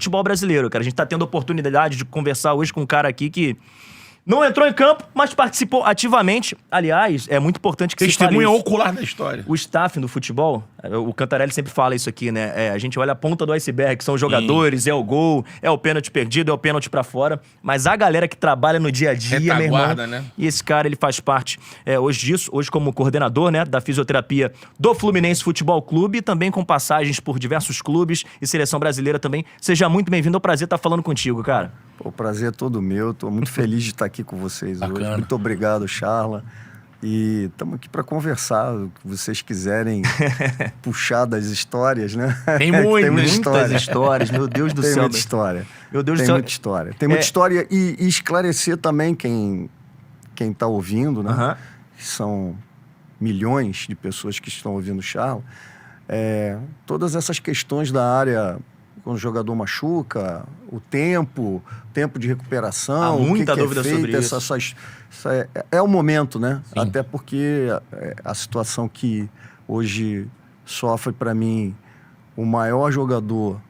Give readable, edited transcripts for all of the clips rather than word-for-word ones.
futebol brasileiro, cara. A gente tá tendo a oportunidade de conversar hoje com um cara aqui que não entrou em campo, mas participou ativamente. Aliás, é muito importante que se fale Testemunha isso. ocular da história. O staff no futebol, o Cantarelli sempre fala isso aqui, né? A gente olha a ponta do iceberg, que são os jogadores, é o gol, é o pênalti perdido, é o pênalti pra fora. Mas a galera que trabalha no dia a dia, Retaguarda, meu irmão, né? e esse cara, ele faz parte hoje disso, hoje como coordenador, né, da fisioterapia do Fluminense Futebol Clube, e também com passagens por diversos clubes e seleção brasileira também. Seja muito bem-vindo, é um prazer estar falando contigo, cara. O prazer é todo meu, estou muito feliz de estar aqui com vocês hoje. Bacana. Muito obrigado, Charla. E estamos aqui para conversar, o que vocês quiserem puxar das histórias, né? Tem muita Muitas histórias, meu Deus do Tem céu. muita história. Meu Deus do Tem céu. muita história. Tem muita história e esclarecer também quem está ouvindo, né? Aham. Que são milhões de pessoas que estão ouvindo o Charla. Todas essas questões da área, quando o jogador machuca, o tempo de recuperação, Há muita o que dúvida é feito, sobre isso. é o momento, né? Sim. Até porque a situação que hoje sofre, para mim, o maior jogador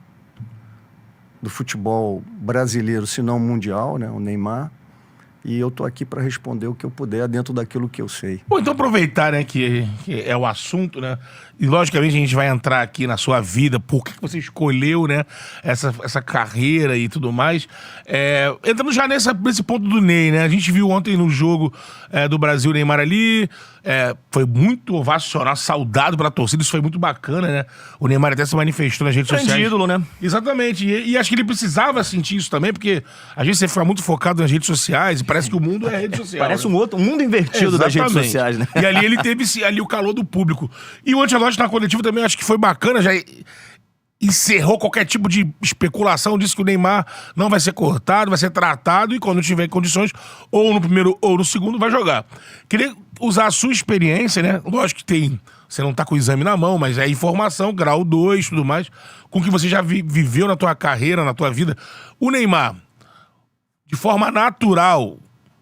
do futebol brasileiro, se não mundial, né? O Neymar. E eu tô aqui para responder o que eu puder dentro daquilo que eu sei. Bom, então aproveitar, né, que é o assunto, né? E logicamente a gente vai entrar aqui na sua vida, por que você escolheu, né, essa carreira e tudo mais. Entrando já nesse ponto do Ney, né? A gente viu ontem no jogo do Brasil o Neymar ali, foi muito ovacionado, saudado pela torcida, isso foi muito bacana, né? O Neymar até se manifestou nas redes Grande sociais. ídolo, né? Exatamente, e acho que ele precisava sentir isso também, porque a gente sempre fica muito focado nas redes sociais e parece que o mundo é rede social. Parece né? um mundo invertido das redes Exatamente. sociais, né? E ali ele teve ali o calor do público. E o Ancelotti na coletiva também acho que foi bacana, já encerrou qualquer tipo de especulação, disse que o Neymar não vai ser cortado, vai ser tratado e quando tiver condições, ou no primeiro ou no segundo, vai jogar. Queria usar a sua experiência, né? Lógico que você não tá com o exame na mão, mas é informação, grau 2 e tudo mais, com o que você já viveu na tua carreira, na tua vida. O Neymar, de forma natural,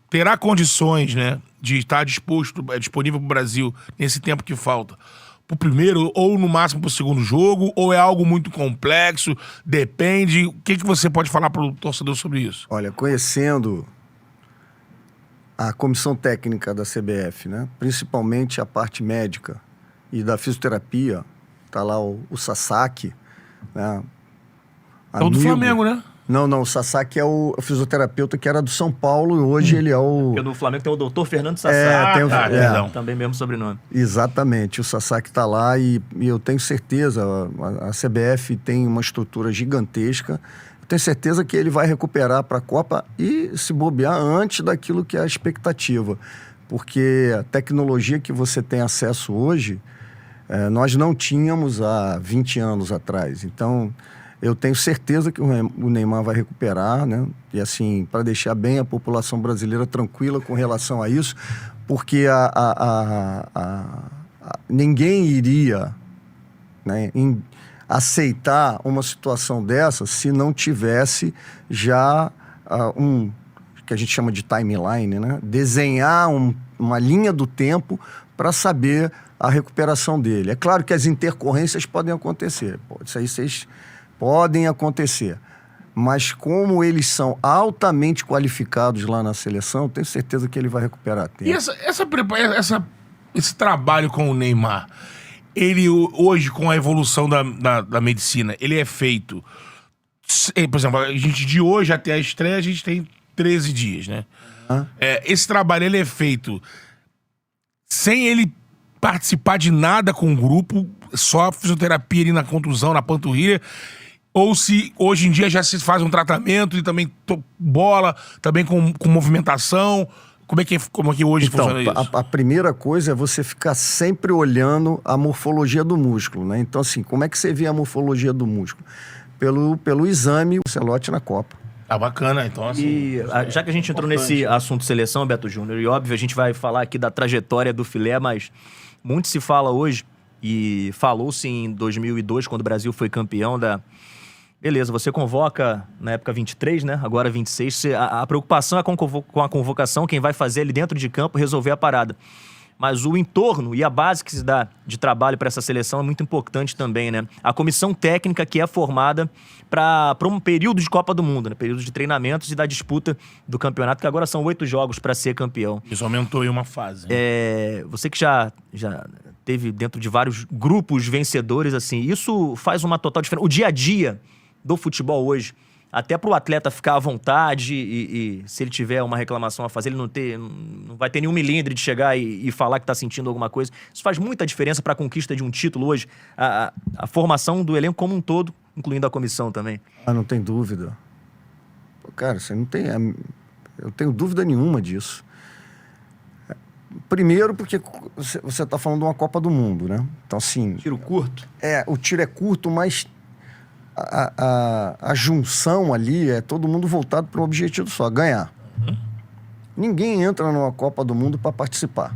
terá condições, né, de estar disponível para o Brasil nesse tempo que falta, pro primeiro ou no máximo pro segundo jogo, ou é algo muito complexo, depende? O que você pode falar pro torcedor sobre isso? Olha, conhecendo a comissão técnica da CBF, né, principalmente a parte médica e da fisioterapia, tá lá o Sasaki, né, É o do amigo. Flamengo, né? Não, o Sasaki é o fisioterapeuta que era do São Paulo e hoje ele é o... Porque no Flamengo tem o doutor Fernando Sassá. tem o- perdão. Também mesmo sobrenome. Exatamente, o Sasaki está lá e eu tenho certeza, a CBF tem uma estrutura gigantesca, eu tenho certeza que ele vai recuperar para a Copa e se bobear antes daquilo que é a expectativa, porque a tecnologia que você tem acesso hoje, nós não tínhamos há 20 anos atrás, então... Eu tenho certeza que o Neymar vai recuperar, né? E assim, para deixar bem a população brasileira tranquila com relação a isso, porque ninguém iria, né, aceitar uma situação dessa se não tivesse já que a gente chama de timeline, né? Desenhar uma linha do tempo para saber a recuperação dele. É claro que as intercorrências podem acontecer. Isso aí vocês... podem acontecer, mas como eles são altamente qualificados lá na seleção, tenho certeza que ele vai recuperar tempo. E esse trabalho com o Neymar, ele hoje, com a evolução da medicina, ele é feito... Por exemplo, a gente de hoje até a estreia, a gente tem 13 dias, né? Esse trabalho, ele é feito sem ele participar de nada com o grupo, só fisioterapia ali na contusão, na panturrilha... Ou se hoje em dia já se faz um tratamento e também bola, também com movimentação. Como é que hoje funciona isso? A primeira coisa é você ficar sempre olhando a morfologia do músculo, né? Então, assim, como é que você vê a morfologia do músculo? Pelo exame, o Ancelotti na Copa. Ah, bacana, então assim... E já que a gente entrou nesse assunto seleção, Beto Júnior, e óbvio, a gente vai falar aqui da trajetória do Filé, mas muito se fala hoje, e falou-se em 2002, quando o Brasil foi campeão da... Beleza, você convoca na época 23, né? Agora 26. A preocupação é com a convocação, quem vai fazer ali dentro de campo resolver a parada. mas o entorno e a base que se dá de trabalho para essa seleção é muito importante também, né? A comissão técnica que é formada para um período de Copa do Mundo, né? Período de treinamentos e da disputa do campeonato, que agora são 8 jogos para ser campeão. Isso aumentou aí uma fase. Né? Você que já teve dentro de vários grupos vencedores, assim, isso faz uma total diferença. O dia a dia do futebol hoje, até para o atleta ficar à vontade e se ele tiver uma reclamação a fazer, ele não vai ter nenhum milímetro de chegar e falar que está sentindo alguma coisa. Isso faz muita diferença para a conquista de um título hoje, a formação do elenco como um todo, incluindo a comissão também. Não tem dúvida. Cara, você não tem... Eu tenho dúvida nenhuma disso. Primeiro porque você está falando de uma Copa do Mundo, né? Então, assim... Tiro curto? O tiro é curto, mas a junção ali é todo mundo voltado para um objetivo só, ganhar. Ninguém entra numa Copa do Mundo para participar.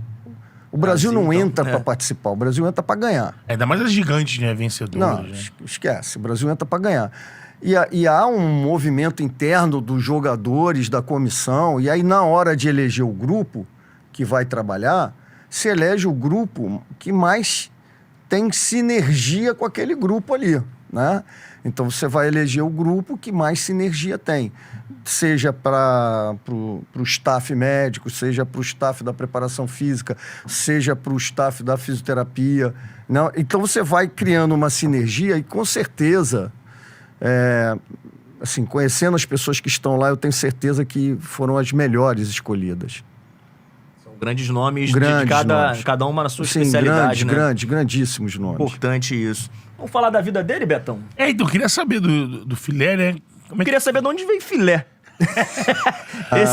O Brasil não entra para participar, o Brasil entra para ganhar. Ainda mais as gigantes, né? Vencedoras. Não, né? esquece. O Brasil entra para ganhar. E há um movimento interno dos jogadores, da comissão, e aí na hora de eleger o grupo que vai trabalhar, se elege o grupo que mais tem sinergia com aquele grupo ali, né? Então você vai eleger o grupo que mais sinergia tem, seja para o staff médico, seja para o staff da preparação física, seja para o staff da fisioterapia. Não? Então você vai criando uma sinergia e com certeza, assim, conhecendo as pessoas que estão lá, eu tenho certeza que foram as melhores escolhidas. Grandes nomes de cada uma na sua especialidade, né? Grandíssimos nomes. Importante isso. Vamos falar da vida dele, Betão? Então, eu queria saber do filé, né? Eu queria saber de onde veio filé.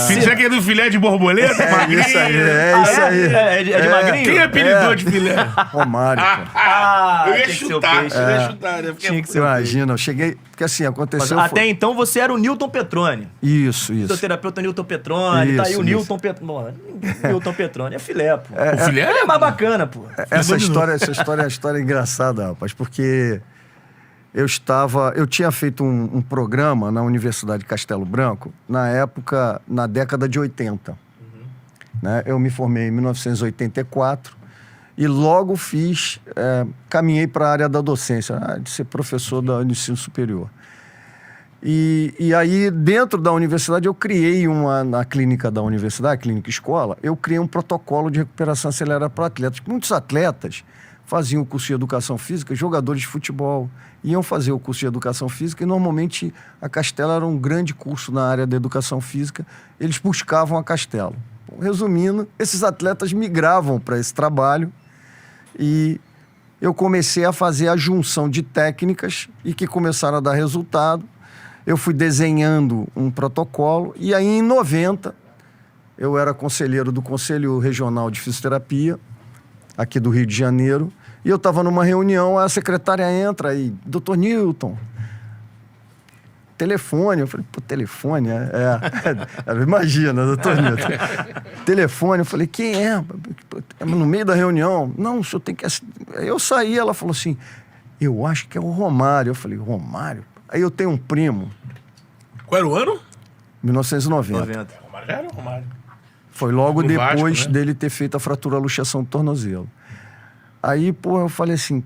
Será que é do filé de borboleta? Magrinho? Isso aí, isso aí. É de magrinho? Quem apelidou de filé? Romário, pô. Eu ia chutar, né? Tinha que ser Imagina, eu cheguei... Porque assim, aconteceu... Até então você era o Newton Petroni. Isso. Fisioterapeuta Newton Petroni, tá aí o Newton Petroni. Newton Petroni é filé, pô. O filé é mais bacana, pô. Essa história é uma história engraçada, rapaz, porque eu tinha feito um programa na Universidade de Castelo Branco, na década de 80. Né? Eu me formei em 1984 e logo caminhei para a área da docência, de ser professor do ensino superior. E aí, dentro da universidade, eu criei na clínica da universidade, clínica escola, eu criei um protocolo de recuperação acelerada para atletas. Muitos atletas faziam o curso de educação física, jogadores de futebol iam fazer o curso de educação física e normalmente a Castelo era um grande curso na área da educação física, eles buscavam a Castelo. Bom, resumindo, esses atletas migravam para esse trabalho e eu comecei a fazer a junção de técnicas e que começaram a dar resultado. Eu fui desenhando um protocolo e aí em 90 eu era conselheiro do Conselho Regional de Fisioterapia aqui do Rio de Janeiro, e eu estava numa reunião, a secretária entra e, doutor Newton, telefone. Eu falei, pô, telefone? Imagina, doutor Newton. Telefone, eu falei, quem é? No meio da reunião, não, o senhor tem que... Eu saí, ela falou assim, eu acho que é o Romário. Eu falei, Romário? Aí eu tenho um primo. Qual era o ano? 1990. Romário já era o Romário. Foi logo depois Vasco, né? dele ter feito a fratura, a luxação do tornozelo. Aí, pô, eu falei assim,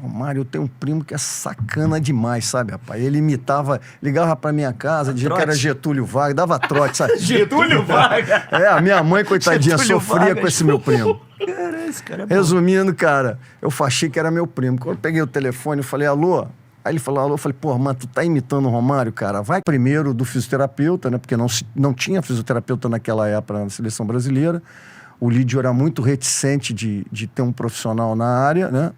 Romário, eu tenho um primo que é sacana demais, sabe, rapaz? Ele ligava pra minha casa, dizia que era Getúlio Vargas, dava trote, sabe? Getúlio Vargas? A minha mãe, coitadinha, Getúlio sofria Vargas. com esse meu primo. Cara, esse cara é bom. Resumindo, cara, eu achei que era meu primo. Quando eu peguei o telefone, eu falei, alô? Aí ele falou, alô? Eu falei, pô, mano, tu tá imitando o Romário, cara? Vai primeiro do fisioterapeuta, né? Porque não tinha fisioterapeuta naquela época na seleção brasileira. O Lídio era muito reticente de ter um profissional na área, né?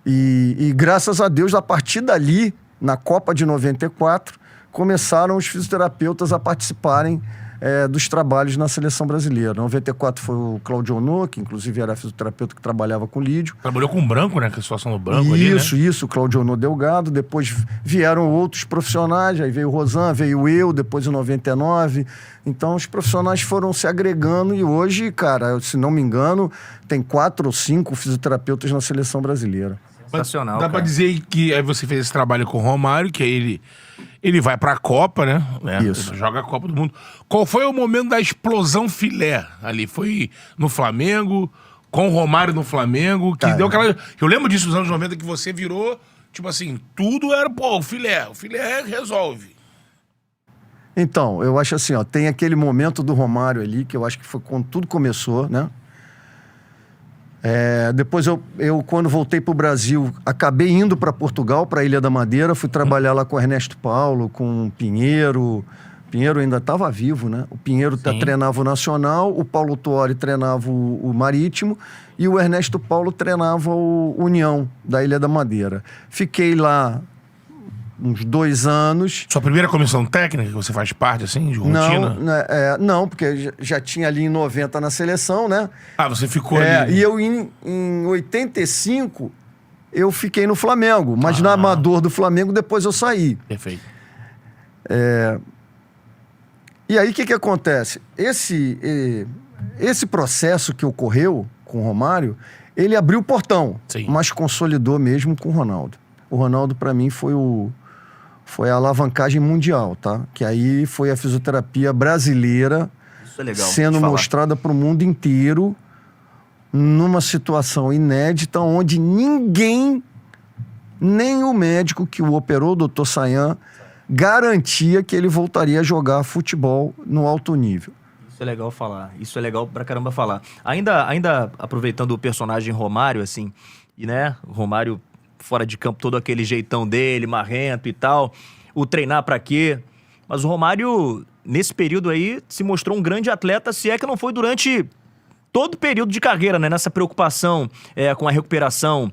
E graças a Deus, a partir dali, na Copa de 94, começaram os fisioterapeutas a participarem dos trabalhos na seleção brasileira. Em 94 foi o Claudio Ono, que inclusive era fisioterapeuta que trabalhava com o Lídio. Trabalhou com o Branco, né? Com a situação do Branco ali, né? Isso, o Claudio Ono Delgado. Depois vieram outros profissionais, aí veio o Rosan, veio eu, depois em 99. Então os profissionais foram se agregando e hoje, cara, se não me engano, tem 4 ou 5 fisioterapeutas na seleção brasileira. Sensacional, Dá pra cara. dizer que aí você fez esse trabalho com o Romário, que aí ele vai pra Copa, né? Isso. Ele joga a Copa do Mundo. Qual foi o momento da explosão filé ali? Foi no Flamengo, com o Romário no Flamengo, que Cara. deu aquela... Eu lembro disso nos anos 90, que você virou, tipo assim, tudo era, pô, o filé resolve. Então, eu acho assim, ó, tem aquele momento do Romário ali, que eu acho que foi quando tudo começou, né? Depois eu, quando voltei pro Brasil, acabei indo para Portugal, para Ilha da Madeira, fui trabalhar lá com o Ernesto Paulo, com o Pinheiro. O Pinheiro ainda estava vivo, né? O Pinheiro treinava o Nacional, o Paulo Tuori treinava o Marítimo e o Ernesto Paulo treinava o União, da Ilha da Madeira. Fiquei lá uns 2 anos. Sua primeira comissão técnica, que você faz parte, assim, de rotina? Não, né, não, porque já tinha ali em 90 na seleção, né? Ah, você ficou ali... E eu em 85 eu fiquei no Flamengo, mas na Amador do Flamengo depois eu saí. Perfeito. E aí o que acontece? Esse processo que ocorreu com o Romário, ele abriu o portão, Sim. mas consolidou mesmo com o Ronaldo. O Ronaldo para mim foi a alavancagem mundial, tá? Que aí foi a fisioterapia brasileira Isso é legal. sendo de falar. mostrada para o mundo inteiro numa situação inédita onde ninguém, nem o médico que o operou, o Dr. Sayan, garantia que ele voltaria a jogar futebol no alto nível. Isso é legal falar. Isso é legal pra caramba falar. Ainda aproveitando o personagem Romário, assim, e né, Romário fora de campo, todo aquele jeitão dele, marrento e tal, o treinar pra quê? Mas o Romário, nesse período aí, se mostrou um grande atleta, se é que não foi durante todo o período de carreira, né? Nessa preocupação com a recuperação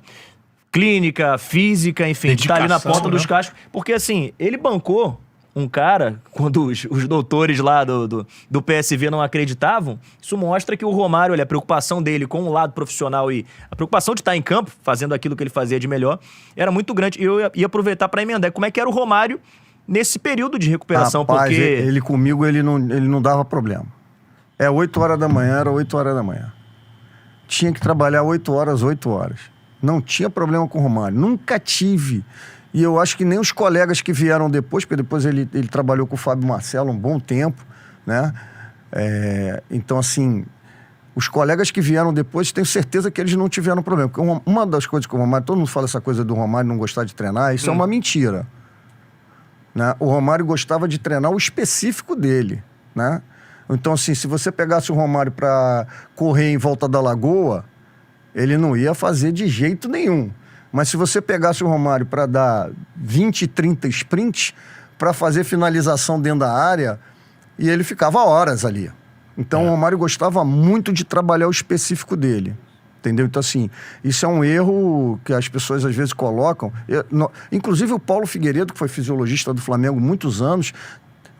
clínica, física, enfim, de tá ali na Dedicação, ponta né? dos cascos. Porque, assim, ele bancou um cara, quando os doutores lá do PSV não acreditavam, isso mostra que o Romário, olha, a preocupação dele com o lado profissional e a preocupação de estar em campo, fazendo aquilo que ele fazia de melhor, era muito grande. E eu ia aproveitar para emendar como é que era o Romário nesse período de recuperação, Rapaz, porque... ele comigo, ele não dava problema. 8 horas da manhã, era 8 horas da manhã. Tinha que trabalhar 8 horas, 8 horas. Não tinha problema com o Romário. Nunca tive. E eu acho que nem os colegas que vieram depois, porque depois ele trabalhou com o Fábio Marcelo um bom tempo, né? Então, assim, os colegas que vieram depois, tenho certeza que eles não tiveram problema. Porque uma das coisas que o Romário, todo mundo fala essa coisa do Romário não gostar de treinar, isso é uma mentira. Né? O Romário gostava de treinar o específico dele, né? Então, assim, se você pegasse o Romário para correr em volta da lagoa, ele não ia fazer de jeito nenhum. Mas se você pegasse o Romário para dar 20, 30 sprints, para fazer finalização dentro da área, e ele ficava horas ali. Então o Romário gostava muito de trabalhar o específico dele. Entendeu? Então, assim, isso é um erro que as pessoas às vezes colocam. Inclusive o Paulo Figueiredo, que foi fisiologista do Flamengo muitos anos,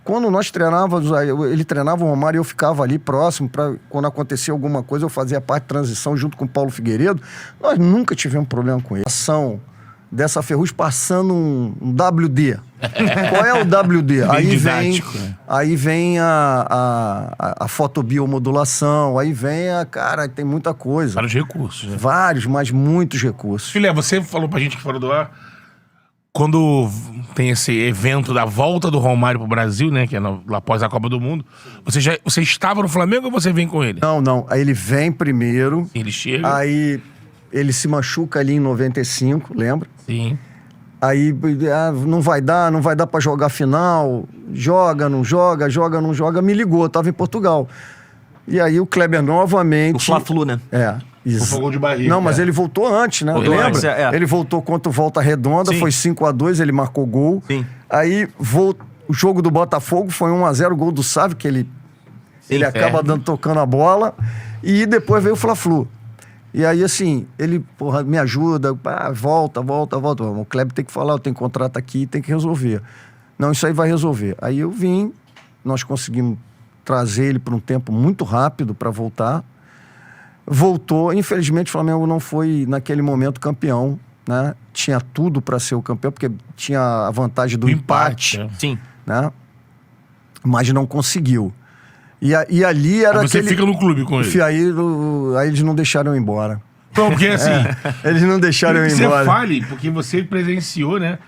quando nós treinávamos, ele treinava o Romário e eu ficava ali próximo, para quando acontecia alguma coisa, eu fazia parte de transição junto com o Paulo Figueiredo. Nós nunca tivemos problema com ele. A ação dessa Ferrugem passando um WD. Qual é o WD? Aí vem a fotobiomodulação, aí vem cara, tem muita coisa. Vários recursos, né? Vários, mas muitos recursos. Filé, você falou pra gente que fora do ar, quando tem esse evento da volta do Romário pro Brasil, né, que é após a Copa do Mundo, você estava no Flamengo ou você vem com ele? Não. Aí ele vem primeiro. Ele chega. Aí ele se machuca ali em 95, lembra? Sim. Aí não vai dar pra jogar final. Joga, não joga. Me ligou, eu tava em Portugal. E aí o Kleber novamente... O Fla-Flu, né? Foi gol de barriga. Não, mas ele voltou antes, né? Voltou Lembra? antes, Ele voltou contra o Volta Redonda, Sim. foi 5-2, ele marcou gol. Sim. Aí o jogo do Botafogo foi 1-0, gol do Sávio, que ele acaba tocando a bola. E depois veio o Fla-Flu. E aí, assim, ele, me ajuda, volta. O Kleber tem que falar, eu tenho contrato aqui, tem que resolver. Não, isso aí vai resolver. Aí eu vim, nós conseguimos trazer ele por um tempo muito rápido para voltar. Voltou, infelizmente o Flamengo não foi naquele momento campeão, né? Tinha tudo para ser o campeão, porque tinha a vantagem do empate, né? Sim. né? Mas não conseguiu. E ali era Aí você aquele... fica no clube com ele. Aí eles não deixaram eu ir embora. Não, porque assim... Eles não deixaram eu ir você embora. fale, porque você presenciou, né?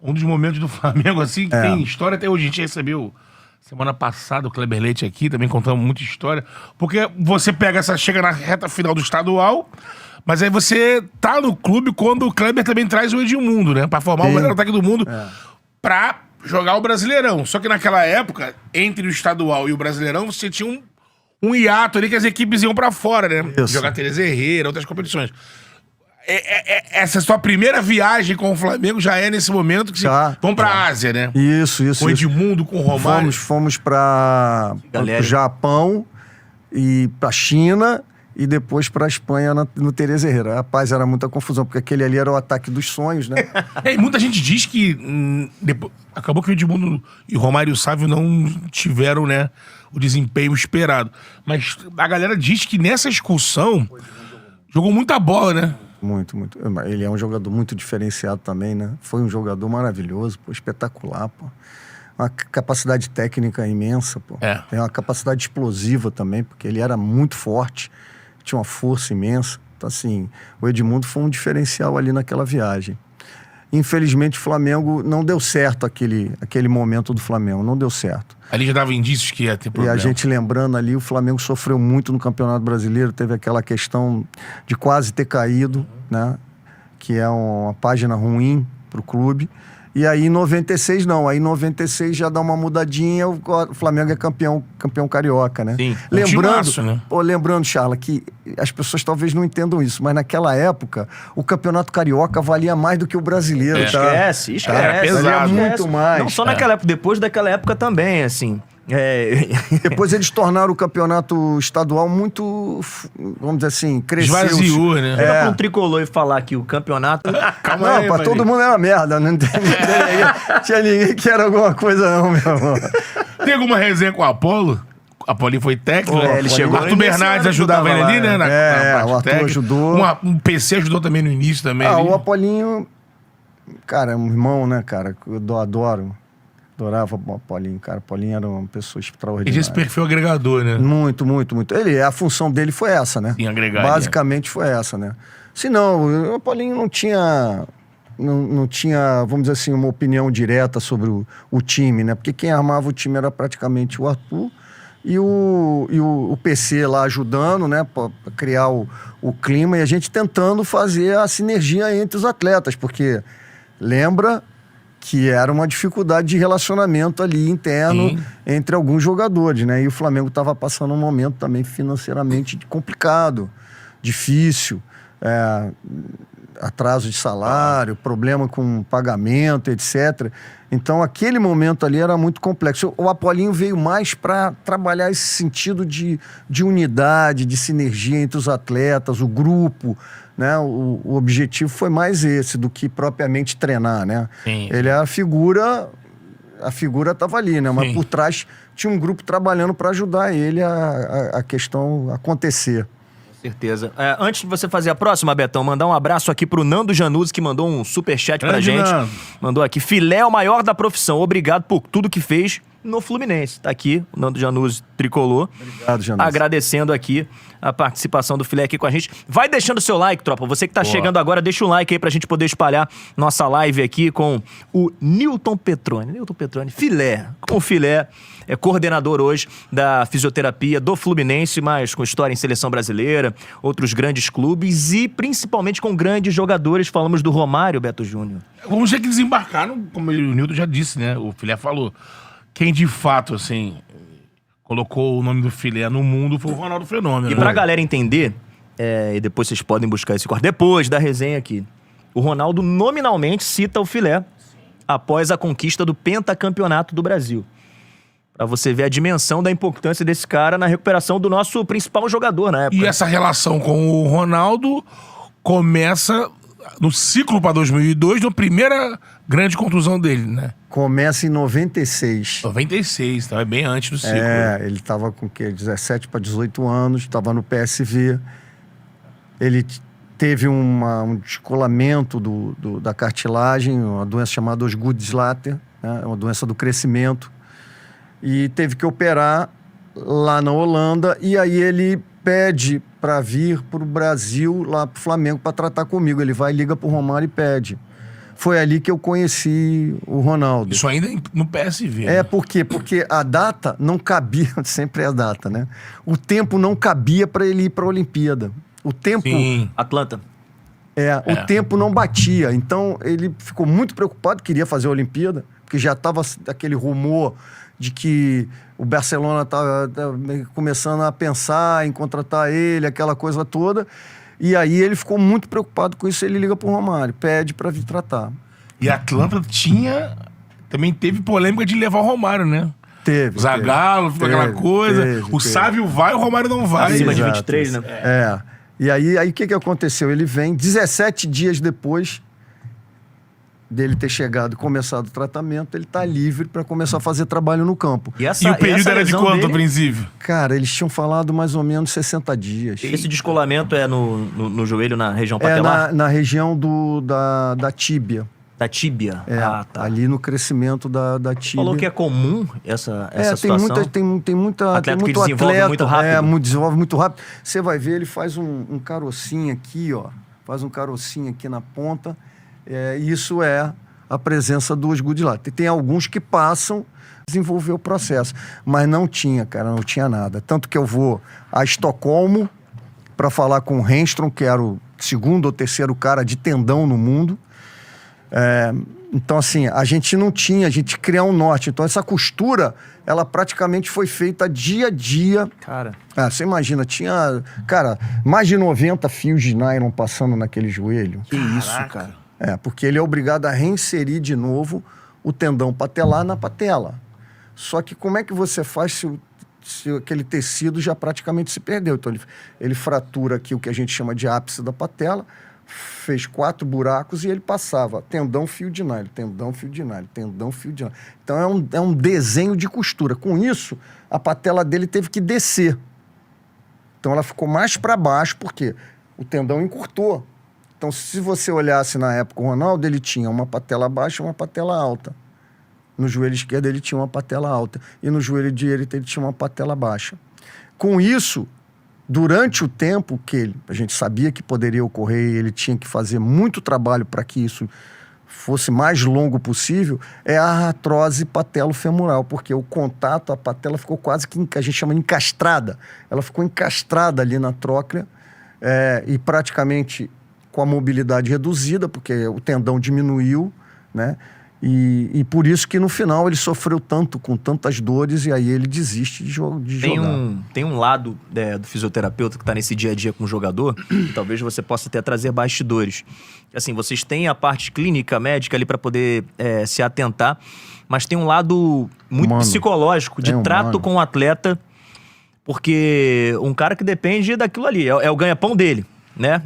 Um dos momentos do Flamengo, assim, que tem história até hoje. A gente recebeu semana passada o Kleber Leite aqui, também contando muita história. Porque você chega na reta final do estadual, mas aí você tá no clube quando o Kleber também traz o Edmundo, né? Pra formar o melhor ataque do mundo pra jogar o Brasileirão. Só que naquela época, entre o estadual e o Brasileirão, você tinha um hiato ali que as equipes iam pra fora, né? Isso. Jogar Teresa Herrera, outras competições. Essa sua primeira viagem com o Flamengo já é nesse momento que vocês vão pra Ásia, né? Isso. Com o Edmundo, com o Romário. Fomos para o Japão e pra China e depois pra Espanha no Teresa Herrera. Rapaz, era muita confusão, porque aquele ali era o ataque dos sonhos, né? E muita gente diz que depois, acabou que o Edmundo e o Romário e o Sávio não tiveram, né, o desempenho esperado. Mas a galera diz que nessa excursão jogou muita bola, né? Muito. Ele é um jogador muito diferenciado também, né? Foi um jogador maravilhoso, pô, espetacular, pô. Uma capacidade técnica imensa, pô. Tem uma capacidade explosiva também, porque ele era muito forte, tinha uma força imensa. Então, assim, o Edmundo foi um diferencial ali naquela viagem. Infelizmente, o Flamengo não deu certo aquele momento do Flamengo, não deu certo. Ali já dava indícios que ia ter problema. E a gente lembrando ali, o Flamengo sofreu muito no Campeonato Brasileiro, teve aquela questão de quase ter caído, né? Que é uma página ruim pro clube. E aí em 96 não, aí em 96 já dá uma mudadinha, o Flamengo é campeão carioca, né? Sim. Timaço, né? Lembrando, Charla, que as pessoas talvez não entendam isso, mas naquela época o campeonato carioca valia mais do que o brasileiro, tá? Esquece. pesado. Valia muito mais. Não só naquela época, depois daquela época também, assim. Depois eles tornaram o campeonato estadual muito, vamos dizer assim, cresceu. Esvaziou, né? Chega pra um tricolor e falar que o campeonato... Calma Não, aí, pra todo mundo era merda. Não tinha ninguém que era alguma coisa não, meu irmão. Tem alguma resenha com o Apolo? O Apolinho foi técnico, né? Ele chegou O Arthur nesse Bernardes ano que ajudava eu ele tava ali, lá, né? Na parte o Arthur técnica. ajudou. Um PC ajudou também no início também. ali. O Apolinho, cara, é um irmão, né, cara? Eu adorava o Apolinho, cara. O Apolinho era uma pessoa Ele tinha extraordinária. esse perfil agregador, né? Muito. A função dele foi essa, né? Sim, agregar. Basicamente foi essa, né? Se não, o Paulinho não tinha, vamos dizer assim, uma opinião direta sobre o time, né? Porque quem armava o time era praticamente o Arthur e o PC lá ajudando, né? Pra criar o clima e a gente tentando fazer a sinergia entre os atletas, porque lembra que era uma dificuldade de relacionamento ali interno entre alguns jogadores, né? E o Flamengo estava passando um momento também financeiramente complicado, difícil, atraso de salário, problema com pagamento, etc. Então, aquele momento ali era muito complexo. O Apolinho veio mais para trabalhar esse sentido de unidade, de sinergia entre os atletas, o grupo, né? O objetivo foi mais esse do que propriamente treinar, né? Sim. Ele é a figura estava ali, né? Mas por trás tinha um grupo trabalhando para ajudar ele a questão acontecer. Certeza. Antes de você fazer a próxima, Betão, mandar um abraço aqui pro Nando Januzzi, que mandou um superchat pra gente. Nando. Mandou aqui: Filé é o maior da profissão. Obrigado por tudo que fez no Fluminense. Tá aqui o Nando Januzzi tricolor. Obrigado, Januzzi. Agradecendo aqui a participação do Filé aqui com a gente. Vai deixando o seu like, tropa. Você que tá chegando agora, deixa o like aí pra gente poder espalhar nossa live aqui com o Newton Petroni. Newton Petroni, Filé. Com o Filé, é coordenador hoje da fisioterapia do Fluminense, mas com história em seleção brasileira, outros grandes clubes e principalmente com grandes jogadores. Falamos do Romário, Beto Júnior. Vamos ter que desembarcar, como o Nilton já disse, né? O Filé falou. Quem de fato, assim, colocou o nome do Filé no mundo foi o Ronaldo Fenômeno. E pra galera entender, e depois vocês podem buscar esse corte, depois da resenha aqui, o Ronaldo nominalmente cita o Filé após a conquista do pentacampeonato do Brasil. Pra você ver a dimensão da importância desse cara na recuperação do nosso principal jogador na época. E essa relação com o Ronaldo começa no ciclo para 2002, na primeira grande contusão dele, né? Começa em 96. 96, então é bem antes do ciclo. Ele estava com o quê? 17 para 18 anos, estava no PSV. Ele teve um descolamento da cartilagem, uma doença chamada Osgood-Schlatter, né? Uma doença do crescimento. E teve que operar lá na Holanda. E aí ele pede para vir pro Brasil, lá pro Flamengo, para tratar comigo. Ele vai, liga pro Romário e pede. Foi ali que eu conheci o Ronaldo. Isso ainda no PSV. É, por quê? Porque a data não cabia, sempre é a data, né? O tempo não cabia para ele ir para a Olimpíada. O tempo... Sim. Atlanta. O tempo não batia. Então, ele ficou muito preocupado, queria fazer a Olimpíada, porque já estava aquele rumor de que o Barcelona estava começando a pensar em contratar ele, aquela coisa toda. E aí ele ficou muito preocupado com isso, ele liga pro Romário, pede para vir tratar. E a Atlanta também teve polêmica de levar o Romário, né? Teve. Zagallo, ficou aquela coisa. O Sávio vai, o Romário não vai. Acima de 23, né? E aí o que aconteceu? Ele vem 17 dias depois dele ter chegado e começado o tratamento, ele tá livre para começar a fazer trabalho no campo. E o período era de quanto, a princípio? Cara, eles tinham falado mais ou menos 60 dias. Esse descolamento é no joelho, na região patelar? Na região da tíbia. Da tíbia? Tá. Ali no crescimento da tíbia. Falou que é comum essa situação? Tem muita atleta que muito desenvolve muito rápido. Desenvolve muito rápido. Você vai ver, ele faz um carocinho aqui, ó. Faz um carocinho aqui na ponta. Isso é a presença do esgude lá. Tem alguns que passam a desenvolver o processo. Mas não tinha, cara, não tinha nada. Tanto que eu vou a Estocolmo para falar com o Renström, que era o segundo ou terceiro cara de tendão no mundo. Então, assim, a gente cria um norte. Então, essa costura, ela praticamente foi feita dia a dia. Cara. Você imagina, tinha, cara, mais de 90 fios de nylon passando naquele joelho. Que isso, cara. Porque ele é obrigado a reinserir de novo o tendão patelar na patela. Só que como é que você faz se aquele tecido já praticamente se perdeu? Então, ele fratura aqui o que a gente chama de ápice da patela, fez 4 buracos e ele passava tendão, fio de nylon, tendão, fio de nylon, tendão, fio de nylon. Então é um desenho de costura. Com isso, a patela dele teve que descer. Então ela ficou mais para baixo porque o tendão encurtou. Então se você olhasse na época o Ronaldo, ele tinha uma patela baixa e uma patela alta. No joelho esquerdo ele tinha uma patela alta e no joelho direito ele tinha uma patela baixa. Com isso, durante o tempo que a gente sabia que poderia ocorrer, ele tinha que fazer muito trabalho para que isso fosse mais longo possível, é a artrose patelofemoral, porque o contato, a patela ficou quase que, a gente chama de encastrada. Ela ficou encastrada ali na tróclea e praticamente com a mobilidade reduzida, porque o tendão diminuiu, né? E por isso que no final ele sofreu tanto, com tantas dores, e aí ele desiste de jogar. Tem um lado do fisioterapeuta que está nesse dia a dia com o jogador, e talvez você possa até trazer bastidores. Assim, vocês têm a parte clínica, médica ali para poder se atentar, mas tem um lado muito psicológico, de trato com o atleta, porque um cara que depende daquilo ali, é o ganha-pão dele, né?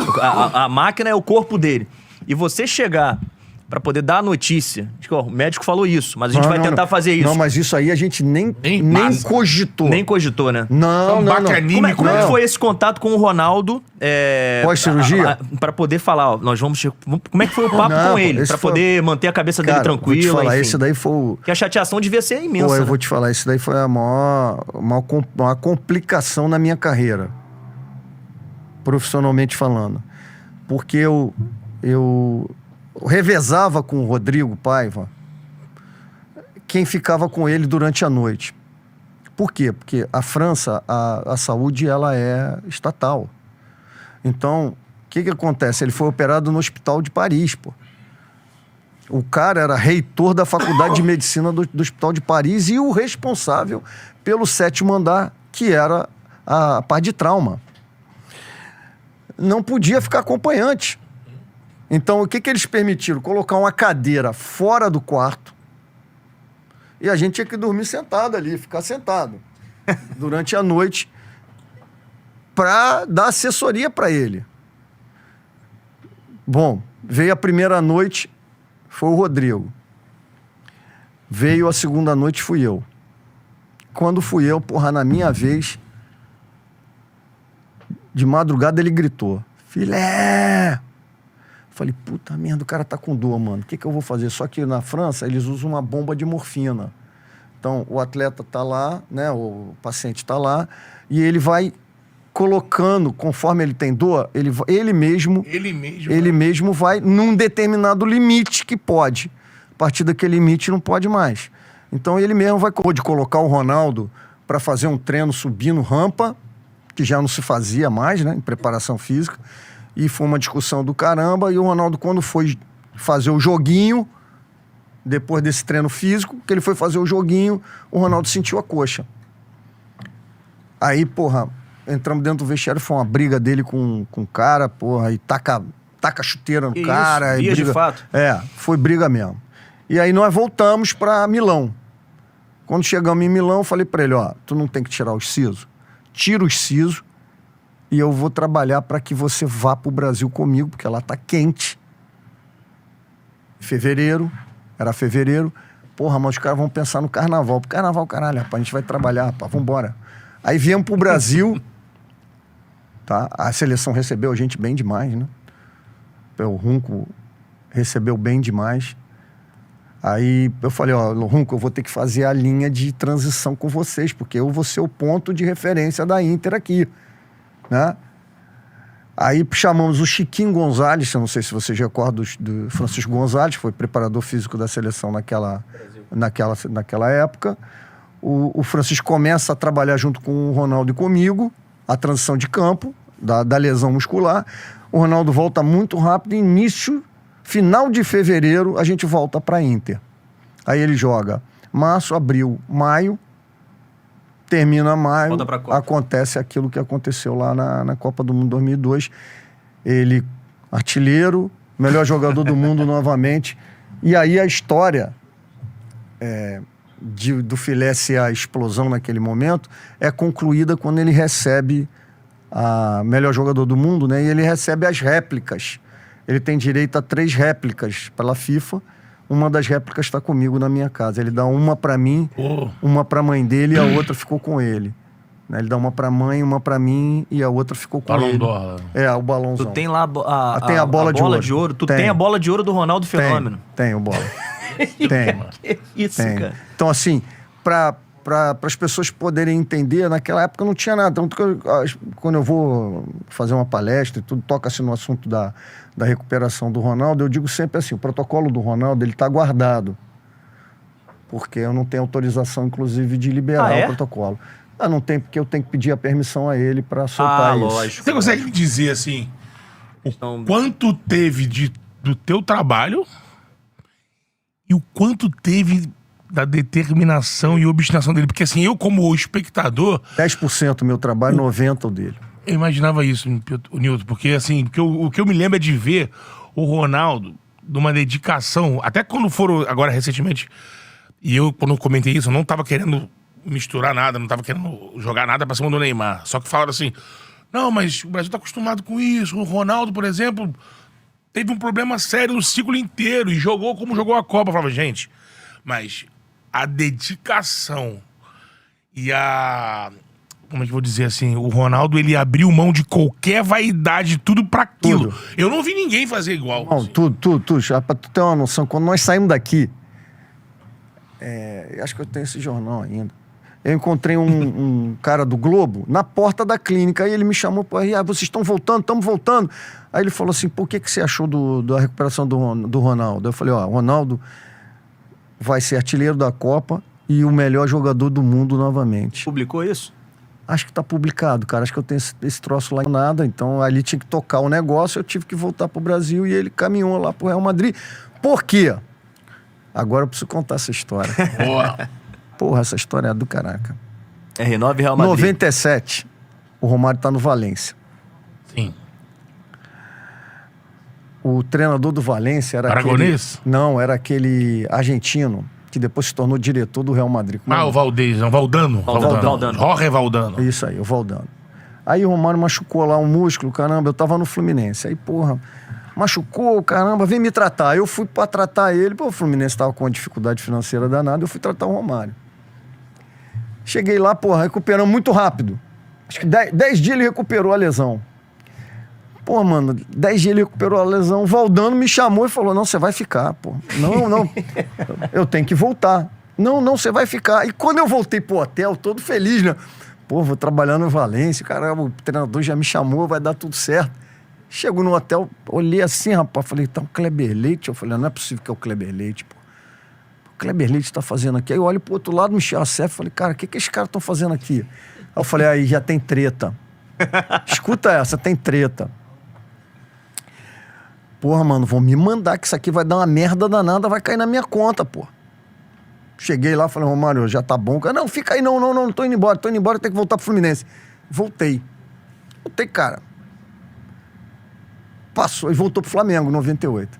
A máquina é o corpo dele. E você chegar para poder dar a notícia. O médico falou isso, mas a gente vai tentar fazer isso. Não, mas isso aí a gente nem cogitou. Nem cogitou, né? Não. Como é que foi esse contato com o Ronaldo? Pós-cirurgia? Para poder falar, nós vamos... Como é que foi o papo com ele? Para poder manter a cabeça dele tranquila, vou te falar, enfim. esse daí foi... Que a chateação devia ser imensa. Eu vou te falar, esse daí foi a maior complicação na minha carreira. Profissionalmente falando. Porque eu revezava com o Rodrigo Paiva quem ficava com ele durante a noite. Por quê? Porque a França, a saúde, ela é estatal. Então, o que acontece? Ele foi operado no Hospital de Paris, pô. O cara era reitor da Faculdade de Medicina do Hospital de Paris e o responsável pelo 7º andar, que era a parte de trauma. Não podia ficar acompanhante. Então, o que eles permitiram? Colocar uma cadeira fora do quarto e a gente tinha que dormir sentado ali, ficar sentado durante a noite para dar assessoria para ele. Bom, veio a primeira noite, foi o Rodrigo. Veio a segunda noite, fui eu. Quando fui eu, na minha vez, de madrugada ele gritou: filé! Falei, puta merda, o cara tá com dor, mano. O que eu vou fazer? Só que na França, eles usam uma bomba de morfina. Então, o atleta tá lá, né? O paciente tá lá, e ele vai colocando, conforme ele tem dor, ele mesmo vai num determinado limite que pode. A partir daquele limite não pode mais. Então ele mesmo vai pode colocar o Ronaldo para fazer um treino subindo rampa, que já não se fazia mais, né, em preparação física, e foi uma discussão do caramba, e o Ronaldo, quando foi fazer o joguinho, depois desse treino físico, que ele foi fazer o joguinho, o Ronaldo sentiu a coxa. Aí, porra, entramos dentro do vestiário, foi uma briga dele com o cara, porra, e taca chuteira no cara. Isso, briga, de fato. Foi briga mesmo. E aí nós voltamos pra Milão. Quando chegamos em Milão, eu falei pra ele, ó, tu não tem que tirar os sisos. Tira os sisos e eu vou trabalhar pra que você vá pro Brasil comigo, porque lá tá quente. Era fevereiro. Porra, mas os caras vão pensar no carnaval. Pro carnaval, caralho, rapaz, a gente vai trabalhar, rapaz, vambora. Aí viemos pro Brasil, tá? A seleção recebeu a gente bem demais, né? O Runco recebeu bem demais. Aí eu falei, ó, Runco, eu vou ter que fazer a linha de transição com vocês, porque eu vou ser o ponto de referência da Inter aqui, né? Aí chamamos o Chiquinho Gonzalez, eu não sei se você já recorda do Francisco Gonzalez, foi preparador físico da seleção naquela época. O Francisco começa a trabalhar junto com o Ronaldo e comigo, a transição de campo, da lesão muscular. O Ronaldo volta muito rápido, final de fevereiro, a gente volta para Inter. Aí ele joga março, abril, maio, termina maio, acontece aquilo que aconteceu lá na Copa do Mundo 2002. Ele, artilheiro, melhor jogador do mundo novamente. E aí a história do Filé ser a explosão naquele momento é concluída quando ele recebe a melhor jogador do mundo, né? E ele recebe as réplicas. Ele tem direito a 3 réplicas pela FIFA. Uma das réplicas está comigo na minha casa. Ele dá uma para mim, uma para a mãe dele e a outra ficou com ele. Ele dá uma para a mãe, uma para mim e a outra ficou com ele. Balão d'Or. O balãozão. Tu tem lá tem a bola de ouro. Tu tem a bola de ouro do Ronaldo Fenômeno. Tenho bola. Tenho. Que isso, cara. Então, assim, para as pessoas poderem entender, naquela época não tinha nada. Então, quando eu vou fazer uma palestra e tudo, toca-se no assunto da recuperação do Ronaldo, eu digo sempre assim, o protocolo do Ronaldo, ele está guardado. Porque eu não tenho autorização, inclusive, de liberar o protocolo. Não tem, porque eu tenho que pedir a permissão a ele para soltar isso. Lógico. Você consegue me dizer, assim, o quanto teve do teu trabalho e o quanto teve da determinação e obstinação dele? Porque, assim, eu como espectador... 10% do meu trabalho, 90% o dele. Eu imaginava isso, Nilton, porque, assim, o que eu me lembro é de ver o Ronaldo numa dedicação, até quando foram, agora recentemente, e eu, quando comentei isso, eu não tava querendo misturar nada, não tava querendo jogar nada pra cima do Neymar. Só que falaram assim, não, mas o Brasil tá acostumado com isso. O Ronaldo, por exemplo, teve um problema sério no ciclo inteiro e jogou como jogou a Copa. Eu falava, gente, mas a dedicação e como é que eu vou dizer assim? O Ronaldo, ele abriu mão de qualquer vaidade, tudo pra aquilo. Tudo. Eu não vi ninguém fazer igual. Não, assim. Tudo. Já pra tu ter uma noção, quando nós saímos daqui, acho que eu tenho esse jornal ainda. Eu encontrei um cara do Globo na porta da clínica, aí ele me chamou para vocês estão voltando, estamos voltando. Aí ele falou assim, por que você achou da recuperação do Ronaldo? Eu falei, o Ronaldo vai ser artilheiro da Copa e o melhor jogador do mundo novamente. Publicou isso? Acho que tá publicado, cara. Acho que eu tenho esse troço lá em nada. Então, ali tinha que tocar o negócio. Eu tive que voltar pro Brasil e ele caminhou lá pro Real Madrid. Por quê? Agora eu preciso contar essa história. Boa. Porra, essa história é do caraca. R9 Real Madrid. 97, o Romário tá no Valência. Sim. O treinador do Valência era Aragonês? Não, era aquele argentino que depois se tornou diretor do Real Madrid. O Valdez, não, Valdano. Jorge Valdano. Isso aí, o Valdano. Aí o Romário machucou lá um músculo, caramba, eu tava no Fluminense. Aí, porra, machucou, caramba, vem me tratar. Eu fui pra tratar ele, o Fluminense tava com uma dificuldade financeira danada, eu fui tratar o Romário. Cheguei lá, porra, recuperamos muito rápido. Acho que 10 dias ele recuperou a lesão. Pô, mano, 10 dias ele recuperou a lesão. O Valdano me chamou e falou, não, você vai ficar, pô. Não, eu tenho que voltar. Não, você vai ficar. E quando eu voltei pro hotel, todo feliz, né? Pô, vou trabalhar no Valência, caramba, o treinador já me chamou, vai dar tudo certo. Chego no hotel, olhei assim, rapaz, falei, tá o Kleber Leite? Eu falei, não é possível que é o Kleber Leite, pô. O Kleber Leite tá fazendo aqui. Aí eu olho pro outro lado, Michel Acef, falei, cara, o que esses caras estão fazendo aqui? Aí eu falei, aí já tem treta. Escuta essa, tem treta. Porra, mano, vão me mandar que isso aqui vai dar uma merda danada, vai cair na minha conta, pô. Cheguei lá, falei, Romário, já tá bom. Não, fica aí, não tô indo embora, tenho que voltar pro Fluminense. Voltei, cara. Passou e voltou pro Flamengo, 98.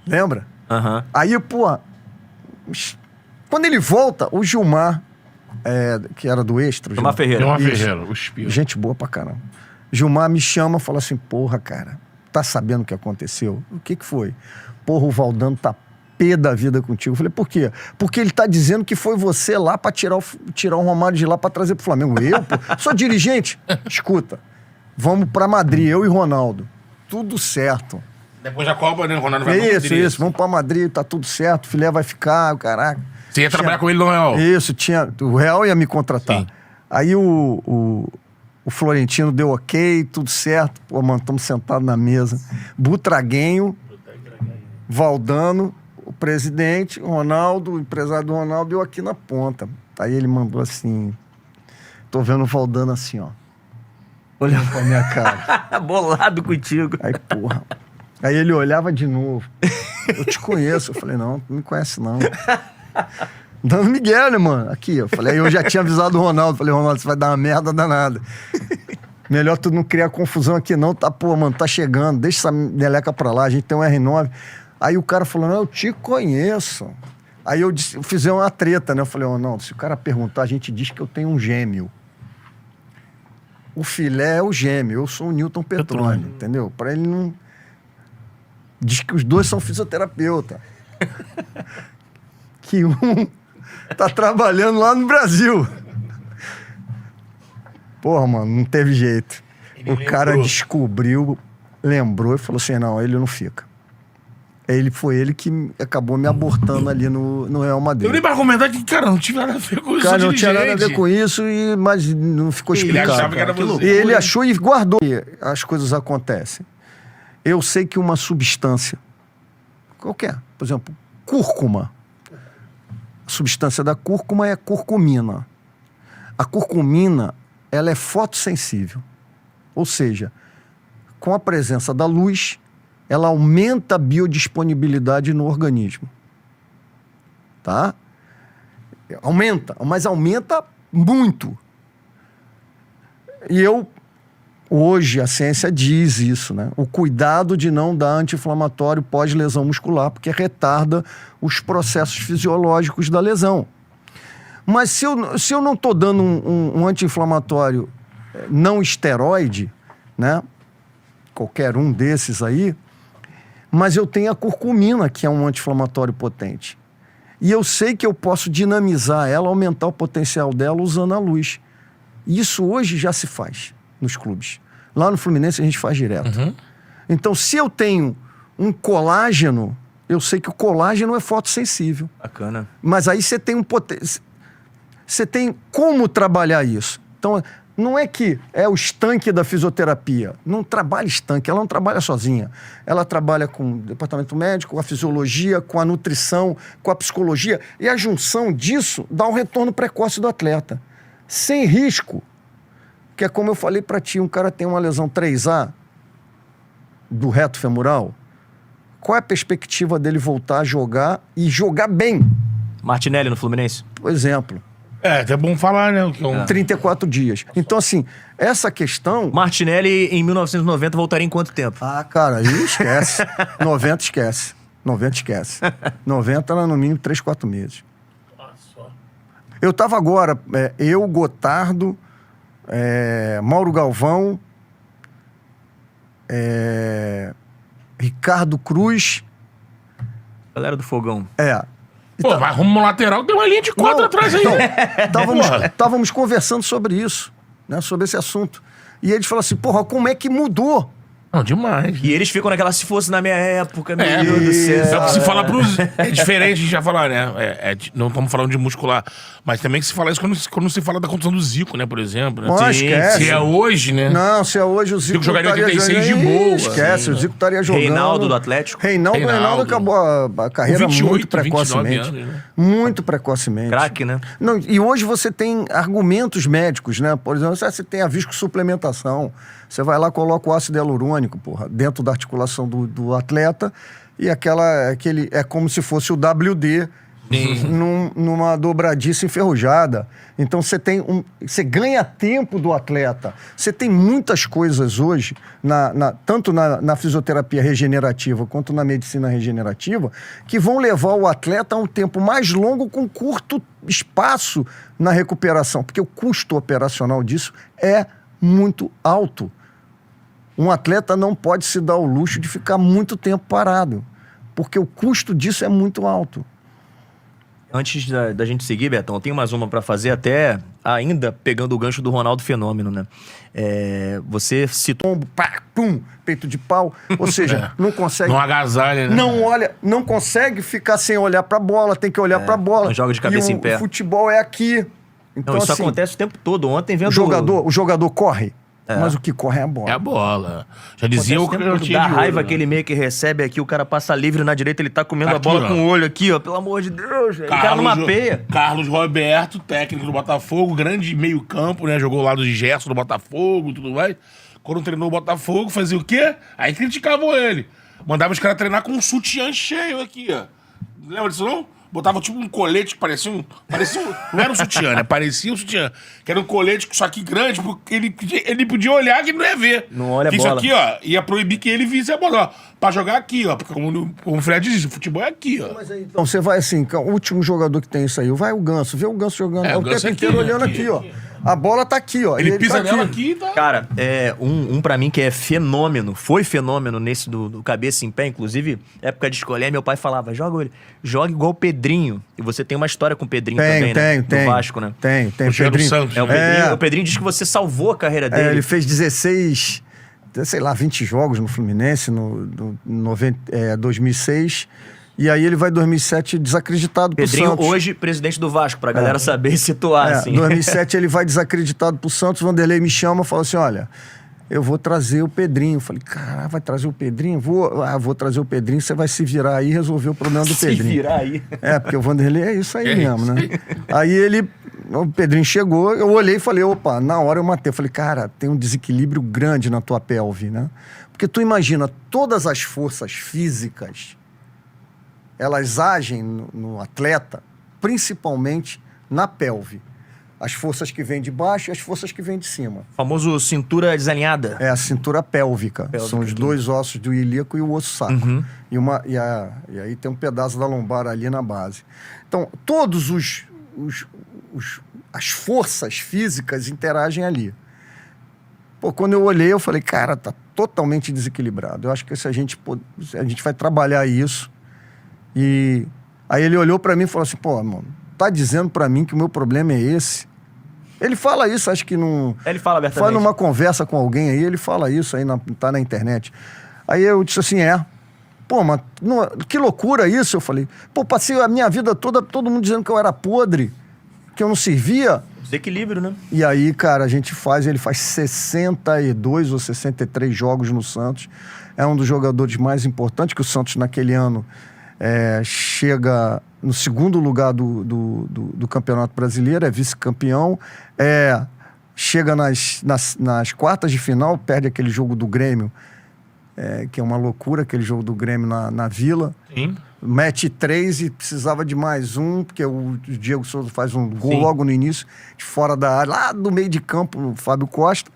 Lembra? Aham. Aí, pô, quando ele volta, o Gilmar, que era do Extra. Gilmar Ferreira. Gilmar Isso. Ferreira, o espírito. Gente boa pra caramba. Gilmar me chama e fala assim, porra, cara, tá sabendo o que aconteceu? O que foi? Porra, o Valdano tá pé da vida contigo. Eu falei, por quê? Porque ele tá dizendo que foi você lá pra tirar o Romário de lá pra trazer pro Flamengo. Eu, pô, sou dirigente. Escuta, vamos pra Madrid, eu e Ronaldo. Tudo certo. Depois da Copa, né? O Ronaldo vai Isso, vamos pra Madrid, tá tudo certo, o filé vai ficar, caraca. Você ia trabalhar com ele no Real? Isso, o Real ia me contratar. Sim. Aí o Florentino deu ok, tudo certo. Pô, mano, estamos sentados na mesa. Butraguenho, Valdano, o presidente, o Ronaldo, o empresário do Ronaldo, eu aqui na ponta. Aí ele mandou assim, tô vendo o Valdano assim, ó, olhando pra minha cara. Bolado contigo. Aí, porra. Aí ele olhava de novo. Eu te conheço. Eu falei, não me conhece não. Dando Miguel, né, mano? Aqui, eu falei, aí eu já tinha avisado o Ronaldo. Falei, Ronaldo, você vai dar uma merda danada. Melhor tu não criar confusão aqui não, tá, pô, mano, tá chegando. Deixa essa meleca pra lá, a gente tem um R9. Aí o cara falou, não, eu te conheço. Aí eu fiz uma treta, né? Eu falei, Ronaldo, se o cara perguntar, a gente diz que eu tenho um gêmeo. O filé é o gêmeo, eu sou o Newton Petroni, entendeu? Pra ele não... Diz que os dois são fisioterapeuta. Que um tá trabalhando lá no Brasil. Porra, mano, não teve jeito. O cara descobriu, lembrou e falou assim, não, ele não fica. Foi ele que acabou me abortando ali no Real Madrid. Eu nem para comentar que, cara, não tinha nada a ver com isso. Cara, não tinha nada a ver com isso, mas não ficou explicado. Ele achava que era você. E ele achou e guardou. E as coisas acontecem. Eu sei que uma substância, qualquer, por exemplo, cúrcuma. A substância da cúrcuma é a curcumina. A curcumina, ela é fotossensível. Ou seja, com a presença da luz, ela aumenta a biodisponibilidade no organismo. Tá? Aumenta, mas aumenta muito. E hoje a ciência diz isso, né? O cuidado de não dar anti-inflamatório pós-lesão muscular, porque retarda os processos fisiológicos da lesão. Mas se eu não estou dando um anti-inflamatório não esteroide, né? Qualquer um desses aí, mas eu tenho a curcumina, que é um anti-inflamatório potente. E eu sei que eu posso dinamizar ela, aumentar o potencial dela usando a luz. E isso hoje já se faz nos clubes. Lá no Fluminense a gente faz direto. Uhum. Então, se eu tenho um colágeno, eu sei que o colágeno é fotossensível. Bacana. Mas aí você tem você tem como trabalhar isso. Então, não é que é o estanque da fisioterapia. Não trabalha estanque, ela não trabalha sozinha. Ela trabalha com o departamento médico, com a fisiologia, com a nutrição, com a psicologia. E a junção disso dá um retorno precoce do atleta. Sem risco. Que é como eu falei pra ti, um cara tem uma lesão 3A do reto femoral. Qual é a perspectiva dele voltar a jogar e jogar bem? Martinelli no Fluminense? Por exemplo. É, até bom falar, né? 34 dias. Então, assim, essa questão... Martinelli, em 1990, voltaria em quanto tempo? Ah, cara, aí esquece. 90 esquece. 90 esquece. 90 era no mínimo 3, 4 meses. Eu tava agora, eu, Gotardo, Mauro Galvão, Ricardo Cruz. Galera do Fogão. Pô, vai arruma um lateral, tem uma linha de 4 atrás aí. Estávamos conversando sobre isso, né, sobre esse assunto. E eles falaram assim, porra, como é que mudou Não, demais. E eles ficam naquela, se fosse na minha época, meu É, Deus do céu. Só que se fala pros... É diferente, a gente já falar, né? Não estamos falando de muscular. Mas também que se fala isso quando se fala da condição do Zico, né? Por exemplo. Né? Pô, esquece. Se é hoje, né? Não, se é hoje o Zico jogaria estaria 86 de jogando- boa. Esquece, Sim, o Zico estaria jogando. Reinaldo do Atlético. Reinaldo acabou a carreira 28, muito 29 precocemente. anos, né? Muito precocemente. Craque, né? Não, e hoje você tem argumentos médicos, né? Por exemplo, você tem a viscosuplementação. Você vai lá, coloca o ácido hialurônico, porra, dentro da articulação do atleta e aquele é como se fosse o WD numa dobradiça enferrujada. Então você ganha tempo do atleta. Você tem muitas coisas hoje, tanto na fisioterapia regenerativa quanto na medicina regenerativa, que vão levar o atleta a um tempo mais longo com curto espaço na recuperação, porque o custo operacional disso é muito alto. Um atleta não pode se dar o luxo de ficar muito tempo parado, porque o custo disso é muito alto. Antes da gente seguir, Betão, tem mais uma pra fazer, até ainda pegando o gancho do Ronaldo Fenômeno, né? Você citou... Pombo, pá, pum, peito de pau. Ou seja, não consegue... Não agasalha, né? Não olha, não consegue ficar sem olhar pra bola, tem que olhar pra bola. não joga de cabeça em pé. O futebol é aqui. Então, Não, isso assim, acontece o tempo todo. Ontem vendo... o jogador corre, mas o que corre é a bola. É a bola. Já dizia Acontece o o tempo todo. Dá raiva aquele meio que recebe aqui, o cara passa livre na direita, ele tá comendo Tá a bola aqui, ó. com o olho aqui, ó. Pelo amor de Deus, velho. O cara numa peia. Carlos Roberto, técnico do Botafogo, grande meio campo, né? Jogou ao lado de Gerson do Botafogo e tudo mais. Quando treinou o Botafogo, fazia o quê? Aí criticavam ele. Mandava os caras treinar com um sutiã cheio aqui, ó. Lembra disso não? Botava tipo um colete que parecia um... Não era um sutiã, né? Parecia um sutiã. Que era um colete, só que grande, porque ele podia olhar que ele não ia ver. Não olha a Isso bola. aqui, ó, ia proibir que ele visse a bola. Ó, pra jogar aqui, ó. Porque como o Fred diz, o futebol é aqui, ó. Então você vai assim, o último jogador que tem isso aí, vai o Ganso, vê o Ganso jogando, É, o o Ganso tempo aqui, inteiro olhando aqui, aqui, ó. aqui. A bola tá aqui, ó. Ele e pisa tá nela aqui e tá... Cara, um pra mim que é fenômeno, foi fenômeno nesse do cabeça em pé, inclusive, época de escolher, meu pai falava, joga igual o Pedrinho. E você tem uma história com o Pedrinho também, né? Tem. Do Vasco, né? Tem. O Pedrinho Santos. O Pedrinho diz que você salvou a carreira dele. Ele fez 16, sei lá, 20 jogos no Fluminense, no 2006. E aí ele vai em 2007 desacreditado pro Pedrinho, Santos. hoje, presidente do Vasco, pra galera saber e situar, assim. Em 2007 ele vai desacreditado pro Santos, Vanderlei me chama e fala assim, olha, eu vou trazer o Pedrinho. Eu falei, cara, vai trazer o Pedrinho? Vou trazer o Pedrinho, você vai se virar aí e resolver o problema do Pedrinho. Se virar aí. Porque o Vanderlei é isso aí É mesmo, isso né? Aí o Pedrinho chegou, eu olhei e falei, opa, na hora eu matei. Eu falei, cara, tem um desequilíbrio grande na tua pelve, né? Porque tu imagina, todas as forças físicas, elas agem no atleta, principalmente na pelve. As forças que vêm de baixo e as forças que vêm de cima. Famoso cintura desalinhada. É a cintura pélvica. São os dois ossos do ilíaco e o osso sacro. E aí tem um pedaço da lombar ali na base. Então, todos as forças físicas interagem ali. Pô, quando eu olhei, eu falei, cara, tá totalmente desequilibrado. Eu acho que se a gente vai trabalhar isso. E aí ele olhou pra mim e falou assim, pô, mano, tá dizendo pra mim que o meu problema é esse? Ele fala isso, acho que não... Ele fala abertamente. Fala numa conversa com alguém aí, ele fala isso aí, tá na internet. Aí eu disse assim, pô, mas que loucura isso? Eu falei, pô, passei a minha vida toda, todo mundo dizendo que eu era podre, que eu não servia. Desequilíbrio, né? E aí, cara, ele faz 62 ou 63 jogos no Santos. É um dos jogadores mais importantes, que o Santos naquele ano chega no segundo lugar do Campeonato Brasileiro, é vice-campeão, chega nas quartas de final, perde aquele jogo do Grêmio, que é uma loucura, aquele jogo do Grêmio na Vila. Sim. Mete 3 e precisava de mais um, porque o Diego Souza faz um gol Sim. logo no início, de fora da área, lá do meio de campo, o Fábio Costa.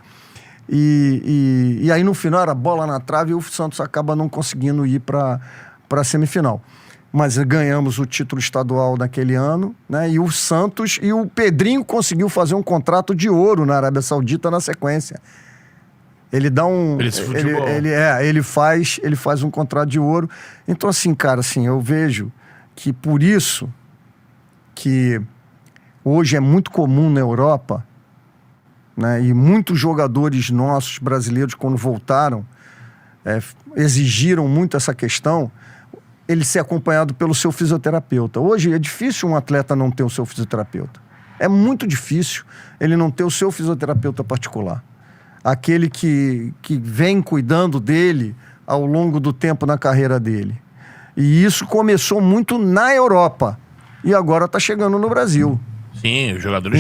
E aí no final era bola na trave e o Santos acaba não conseguindo ir para a semifinal. Mas ganhamos o título estadual naquele ano, né? E o Santos e o Pedrinho conseguiu fazer um contrato de ouro na Arábia Saudita na sequência. Ele dá ele faz um contrato de ouro. Então assim, cara, assim, eu vejo que por isso que hoje é muito comum na Europa, né? E muitos jogadores nossos brasileiros quando voltaram exigiram muito essa questão, ele ser acompanhado pelo seu fisioterapeuta. Hoje é difícil um atleta não ter o seu fisioterapeuta. É muito difícil ele não ter o seu fisioterapeuta particular. Aquele que vem cuidando dele ao longo do tempo na carreira dele. E isso começou muito na Europa. E agora está chegando no Brasil. Sim, os jogadores